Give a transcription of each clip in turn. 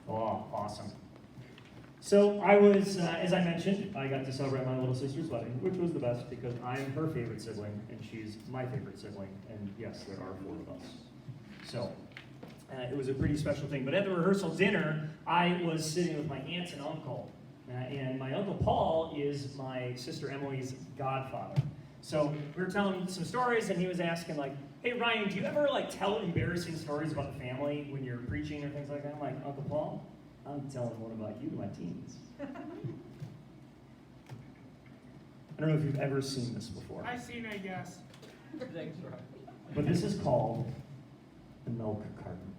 Oh, awesome. So I was, as I mentioned, I got to celebrate my little sister's wedding, which was the best because I'm her favorite sibling and she's my favorite sibling. And yes, there are 4 of us. So it was a pretty special thing. But at the rehearsal dinner, I was sitting with my aunts and uncle. And my Uncle Paul is my sister Emily's godfather. So we were telling some stories and he was asking like, hey Ryan, do you ever like tell embarrassing stories about the family when you're preaching or things like that? I'm like, Uncle Paul, I'm telling one about you to my teens. I don't know if you've ever seen this before. I've seen it, yes. But this is called the milk carton.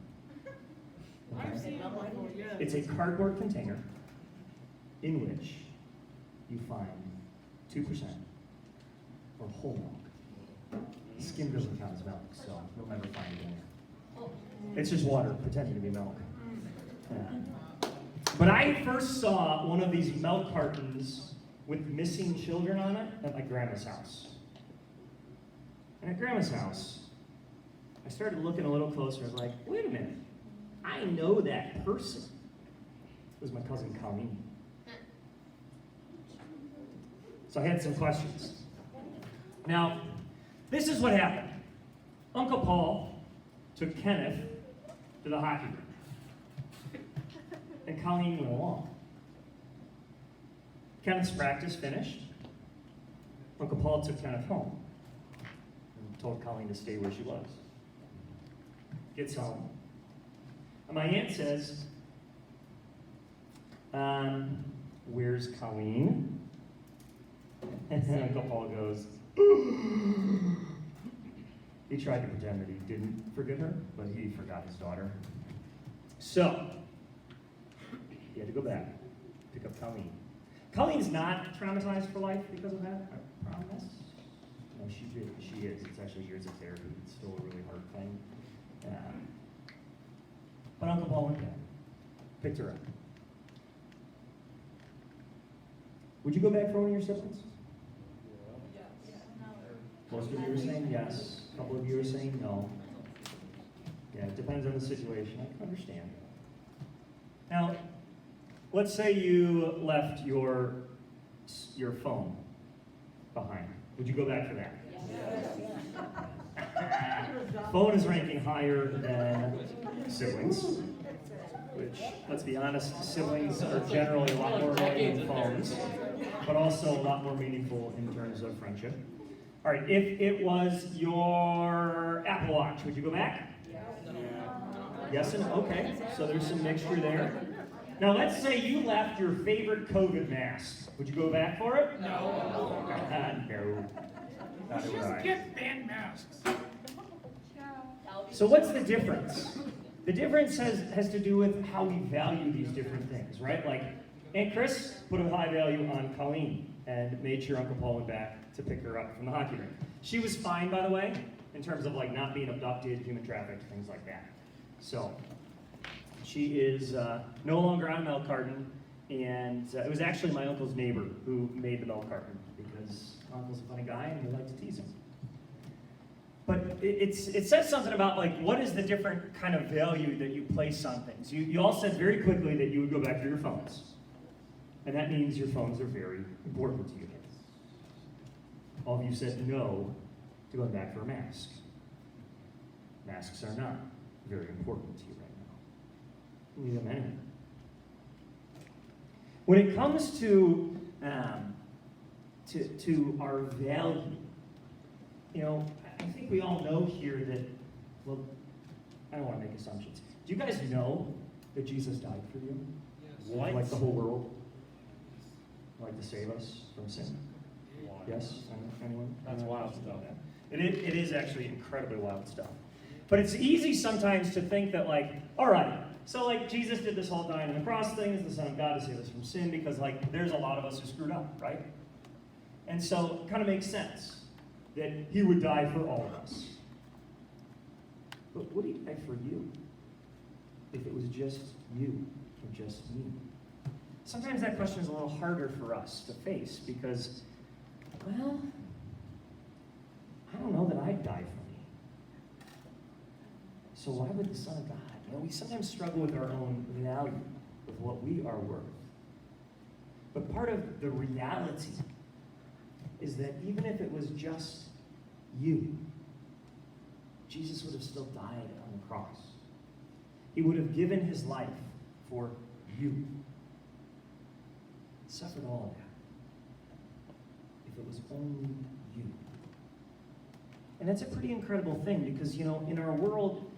I've seen it before, yes. It's a cardboard container in which you find 2% or whole milk. Skim doesn't count as milk, so you'll never find it in there. It's just water pretending to be milk. Yeah. But I first saw one of these milk cartons with missing children on it at my grandma's house. And at grandma's house, I started looking a little closer. I was like, wait a minute. I know that person. It was my cousin Colleen. So I had some questions. Now, this is what happened. Uncle Paul took Kenneth to the hockey rink. And Colleen went along. Kenneth's practice finished. Uncle Paul took Kenneth home and told Colleen to stay where she was. Gets home. And my aunt says, where's Colleen? And then Uncle Paul goes, he tried to pretend that he didn't forget her, but he forgot his daughter. So, he had to go back, pick up Colleen. Colleen's not traumatized for life because of that, I promise. No, she is. It's actually years of therapy. It's still a really hard thing. But Uncle Paul went back, picked her up. Would you go back for one of your siblings? Most of you are saying yes. A couple of you are saying no. Yeah, it depends on the situation. I can understand. Now, let's say you left your phone behind. Would you go back for that? Yes. Phone is ranking higher than siblings, which, let's be honest, siblings are generally a lot more annoying than phones, but also a lot more meaningful in terms of friendship. All right, if it was your Apple Watch, would you go back? Yes and okay, so there's some mixture there. Now let's say you left your favorite COVID mask. Would you go back for it? No. No. Let's just get band masks. So what's the difference? The difference has to do with how we value these different things, right? Like Aunt Chris put a high value on Colleen and made sure Uncle Paul went back to pick her up from the hockey rink. She was fine, by the way, in terms of like not being abducted, human trafficked, things like that. So she is no longer on a milk carton, and it was actually my uncle's neighbor who made the milk carton because Uncle's a funny guy and we like to tease him. But it says something about like what is the different kind of value that you place on things. You all said very quickly that you would go back to your phones, and that means your phones are very important to you. All of you said no to going back for a mask. Masks are not very important to you right now. You need them anyway. When it comes to our value, you know, I think we all know here that, well, I don't want to make assumptions. Do you guys know that Jesus died for you? Yes. What? Like the whole world? Like to save us from sin? Yes? Anyone? That's wild stuff. It is actually incredibly wild stuff. But it's easy sometimes to think that like, all right, so like Jesus did this whole dying on the cross thing as the Son of God to save us from sin because like there's a lot of us who screwed up, right? And so it kind of makes sense that he would die for all of us. But would he die for you if it was just you or just me? Sometimes that question is a little harder for us to face because, well, I don't know that I'd die for me. So why would the Son of God? we sometimes struggle with our own value, with what we are worth. But part of the reality is that even if it was just you, Jesus would have still died on the cross. He would have given his life for you. Suffered all of that. If it was only you. And that's a pretty incredible thing because, in our world,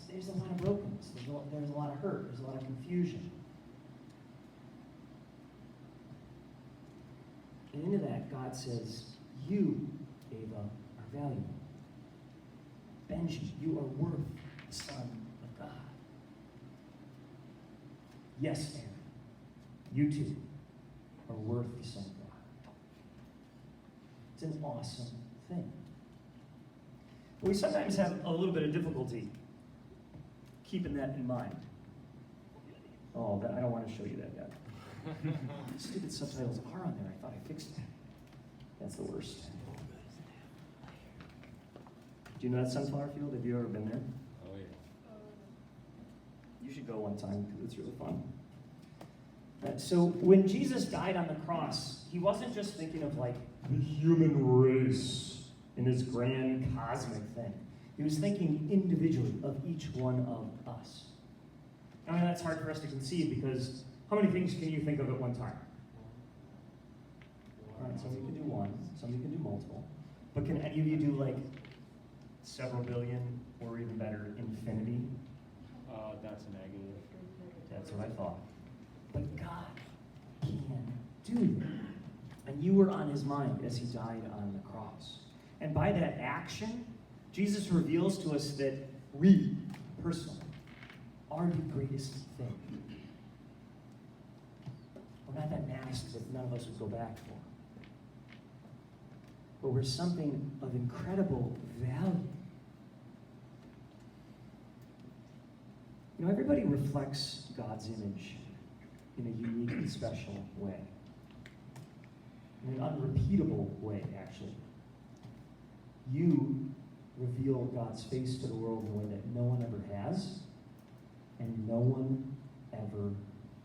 there's a lot of brokenness. There's a lot of hurt. There's a lot of confusion. And into that, God says, you, Ava, are valuable. Benji, you are worth the Son of God. Yes, Aaron, you too are worth the Son of God. It's an awesome thing. But we sometimes have a little bit of difficulty keeping that in mind. Oh, I don't want to show you that yet. Stupid subtitles are on there. I thought I fixed that. That's the worst. Do you know that sunflower field? Have you ever been there? Oh, yeah. You should go one time because it's really fun. So when Jesus died on the cross, he wasn't just thinking of like the human race in this grand cosmic thing. He was thinking individually of each one of us. I mean, that's hard for us to conceive because how many things can you think of at one time? All right, some of you can do one, some of you can do multiple. But can any of you do like several billion or even better, infinity? That's a negative. That's what I thought. But God can do that. And you were on his mind as he died on the cross. And by that action, Jesus reveals to us that we, personally, are the greatest thing. We're not that mask that none of us would go back for. But we're something of incredible value. Everybody reflects God's image in a unique and special way. In an unrepeatable way, actually. You reveal God's face to the world in a way that no one ever has, and no one ever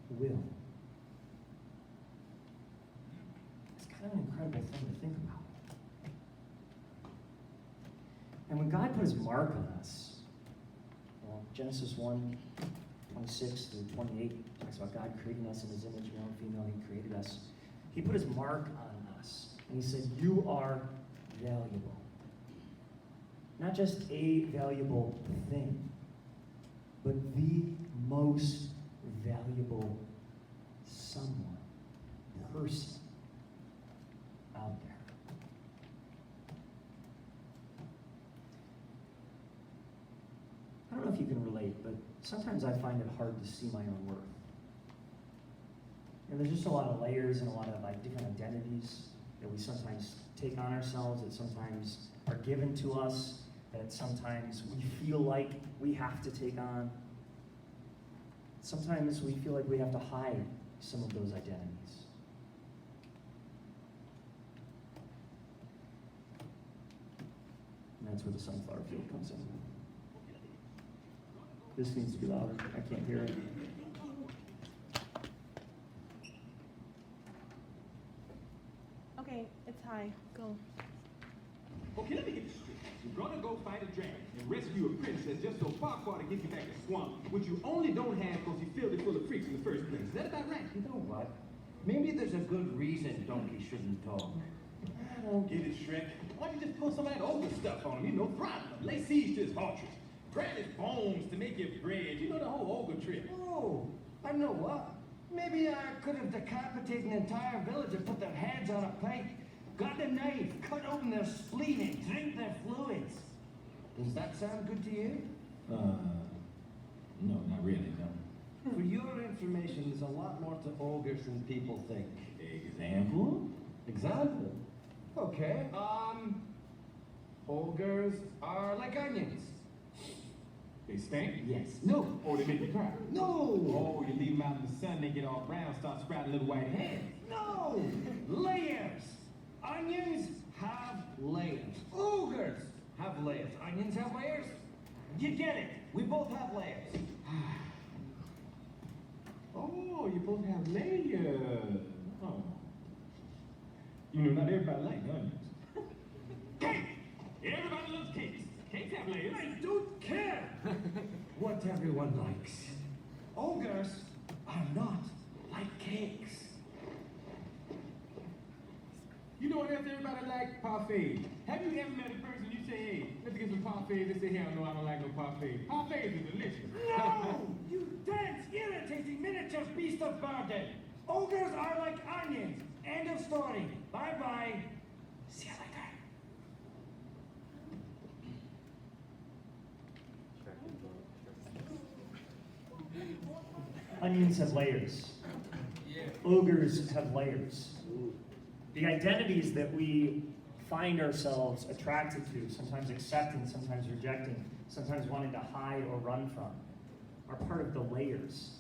will. It's kind of an incredible thing to think about. And when God put his mark on us, Genesis 1:26 through 28 talks about God creating us in his image, male and female, he created us. He put his mark on us, and he said, you are valuable. Not just a valuable thing, but the most valuable someone, person out there. I don't know if you can relate, but sometimes I find it hard to see my own worth. And there's just a lot of layers and a lot of different identities that we sometimes take on ourselves, that sometimes are given to us, that sometimes we feel like we have to take on. Sometimes we feel like we have to hide some of those identities. And that's where the sunflower field comes in. This needs to be louder. I can't hear it. Okay, it's high. Go. Okay, let me get this straight. You're gonna go fight a dragon and rescue a princess just so Farquaad gets you back to Swamp, which you only don't have because you filled it full of freaks in the first place. Is that about right? You know what? Maybe there's a good reason Donkey shouldn't talk. I don't get it, Shrek. Why don't you just pull some of that ogre stuff on him? Throttle him, lay siege to his fortress, grab his bones to make your bread. You know the whole ogre trick. Oh, I know what. Maybe I could have decapitated an entire village and put their heads on a plate, got a knife, cut open their spleen and drink their fluids. Does that sound good to you? No, not really, no. For your information, there's a lot more to ogres than people think. Example? Example? Okay, ogres are like onions. They stink? Yes. No. Or they make you cry? No. Oh, you leave them out in the sun, they get all brown, start sprouting little white heads. No. Layers. Onions have layers. Ogres have layers. Onions have layers. You get it. We both have layers. Oh, you both have layers. Oh. You know, not everybody likes onions. Cake! Everybody loves cakes. Cakes have layers. I don't care what everyone likes. Ogres are not like cakes. You know what else everybody likes? Parfaits. Have you ever met a person you say, hey, let's get some parfaits? They say, hell no, I don't like no parfaits. Parfaits are delicious. No! You dense, irritating miniature beast of burden! Ogres are like onions. End of story. Bye-bye. See you later. Onions have layers. Ogres have layers. The identities that we find ourselves attracted to, sometimes accepting, sometimes rejecting, sometimes wanting to hide or run from, are part of the layers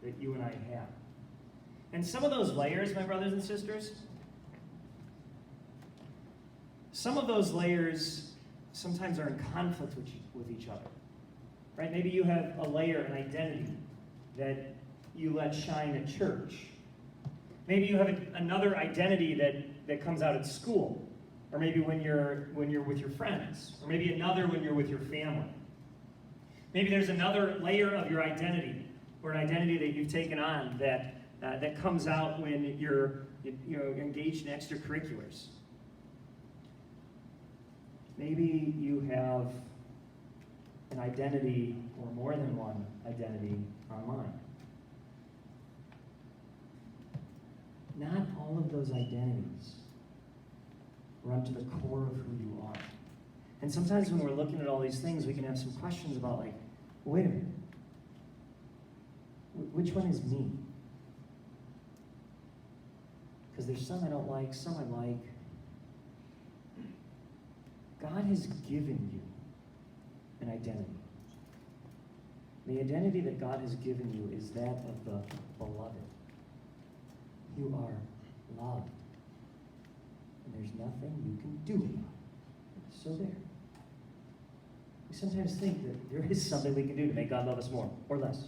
that you and I have. And some of those layers, my brothers and sisters, some of those layers sometimes are in conflict with each other. Right? Maybe you have a layer, an identity that you let shine at church. Maybe you have another identity that comes out at school, or maybe when you're with your friends, or maybe another when you're with your family. Maybe there's another layer of your identity, or an identity that you've taken on that comes out when you're engaged in extracurriculars. Maybe you have an identity, or more than one identity, online. Not all of those identities run to the core of who you are. And sometimes when we're looking at all these things, we can have some questions about, like, wait a minute, which one is me? Because there's some I don't like, some I like. God has given you an identity. The identity that God has given you is that of the beloved. You are loved. And there's nothing you can do about it. So there. We sometimes think that there is something we can do to make God love us more or less.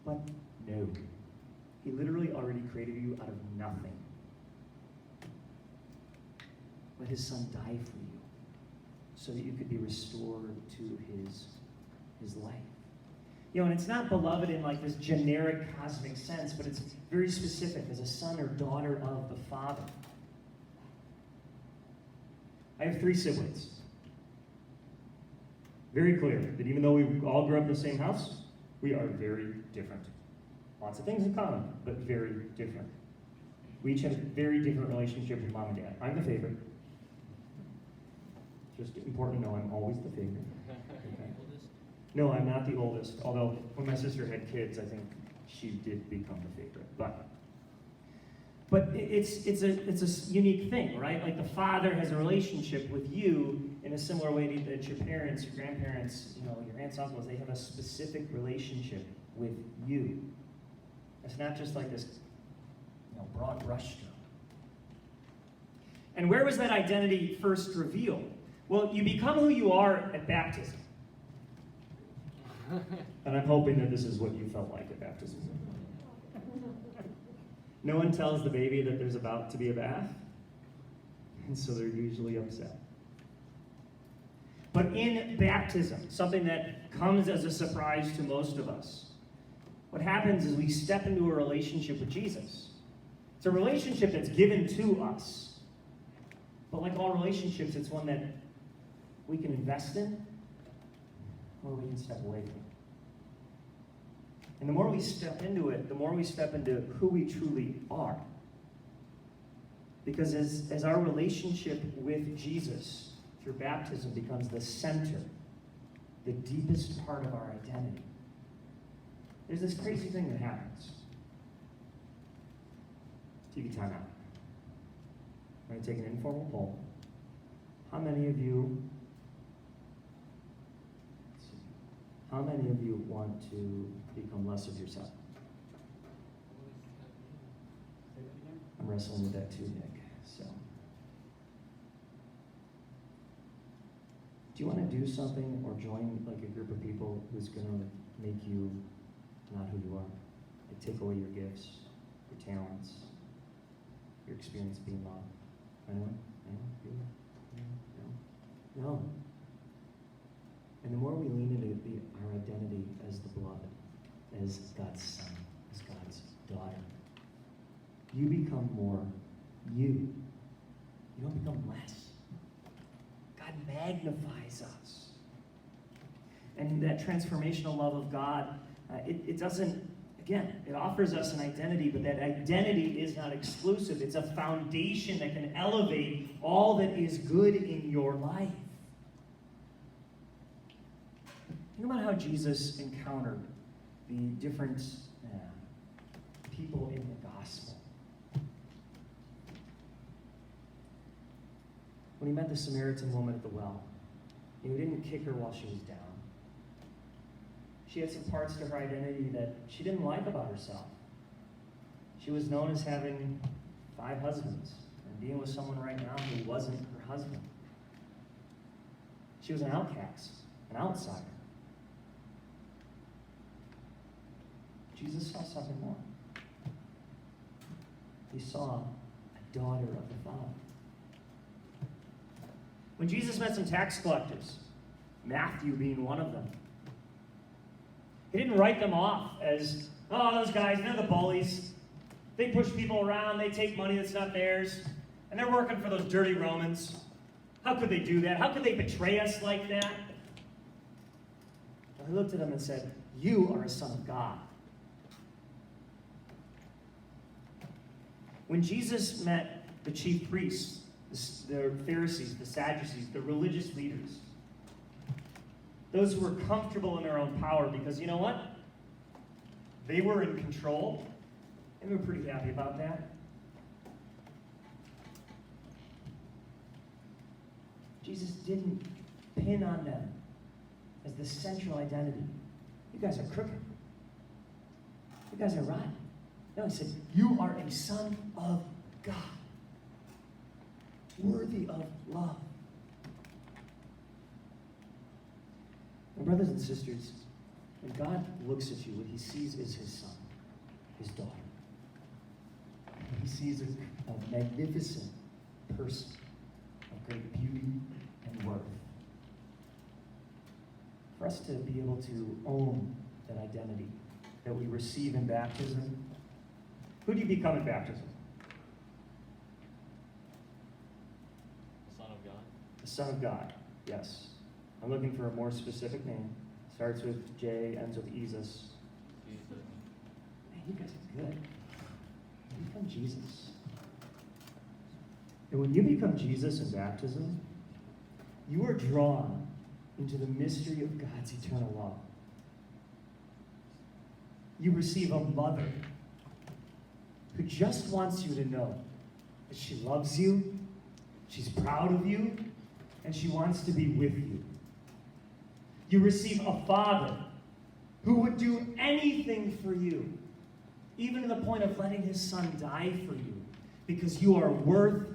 But no. He literally already created you out of nothing. Let his son die for you so that you could be restored to his life. You know, and it's not beloved in like this generic cosmic sense, but it's very specific as a son or daughter of the Father. I have 3 siblings. Very clear that even though we all grew up in the same house, we are very different. Lots of things in common, but very different. We each have a very different relationship with mom and dad. I'm the favorite. Just important to know I'm always the favorite. Okay. No, I'm not the oldest, although when my sister had kids, I think she did become the favorite. But it's a unique thing, right? Like the father has a relationship with you in a similar way that your parents, your grandparents, your aunts, uncles, they have a specific relationship with you. It's not just like this, broad brushstroke. And where was that identity first revealed? Well, you become who you are at baptism. And I'm hoping that this is what you felt like at baptism. No one tells the baby that there's about to be a bath, and so they're usually upset. But in baptism, something that comes as a surprise to most of us, what happens is we step into a relationship with Jesus. It's a relationship that's given to us. But like all relationships, it's one that we can invest in, or we can step away from it. And the more we step into it, the more we step into who we truly are. Because as our relationship with Jesus through baptism becomes the center, the deepest part of our identity, there's this crazy thing that happens. TV timeout. I'm going to take an informal poll. How many of you want to become less of yourself? I'm wrestling with that too, Nick. So, Do you want to do something or join like a group of people who's going to make you not who you are? Like take away your gifts, your talents, your experience being loved. Anyone? Anyone? You? No? No. And the more we lean into our identity as the beloved, as God's son, as God's daughter, you become more you. You don't become less. God magnifies us. And that transformational love of God, it doesn't, again, it offers us an identity, but that identity is not exclusive. It's a foundation that can elevate all that is good in your life. Think about how Jesus encountered the different people in the gospel. When he met the Samaritan woman at the well, he didn't kick her while she was down. She had some parts to her identity that she didn't like about herself. She was known as having 5 husbands and being with someone right now who wasn't her husband. She was an outcast, an outsider. Jesus saw something more. He saw a daughter of the Father. When Jesus met some tax collectors, Matthew being one of them, he didn't write them off as, oh, those guys, they're the bullies. They push people around, they take money that's not theirs, and they're working for those dirty Romans. How could they do that? How could they betray us like that? Well, he looked at them and said, you are a son of God. When Jesus met the chief priests, the Pharisees, the Sadducees, the religious leaders, those who were comfortable in their own power, because you know what? They were in control, and they were pretty happy about that. Jesus didn't pin on them as the central identity. You guys are crooked. You guys are rotten. No, he said, you are a son of God, worthy of love. And brothers and sisters, when God looks at you, what he sees is his son, his daughter. He sees a magnificent person of great beauty and worth. For us to be able to own that identity that we receive in baptism, who do you become in baptism? The Son of God. The Son of God, yes. I'm looking for a more specific name. Starts with J, ends with Jesus. Jesus. Man, you guys are good. You become Jesus. And when you become Jesus in baptism, you are drawn into the mystery of God's eternal love. You receive a mother who just wants you to know that she loves you, she's proud of you, and she wants to be with you. You receive a father who would do anything for you, even to the point of letting his son die for you, because you are worth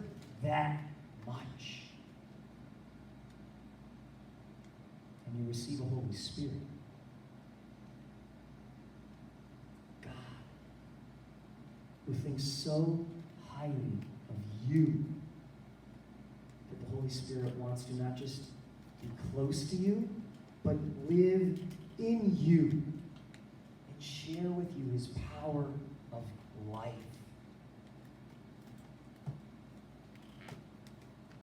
that much. And you receive a Holy Spirit. God, who thinks so highly of you that the Holy Spirit wants to not just be close to you, but live in you and share with you his power of life.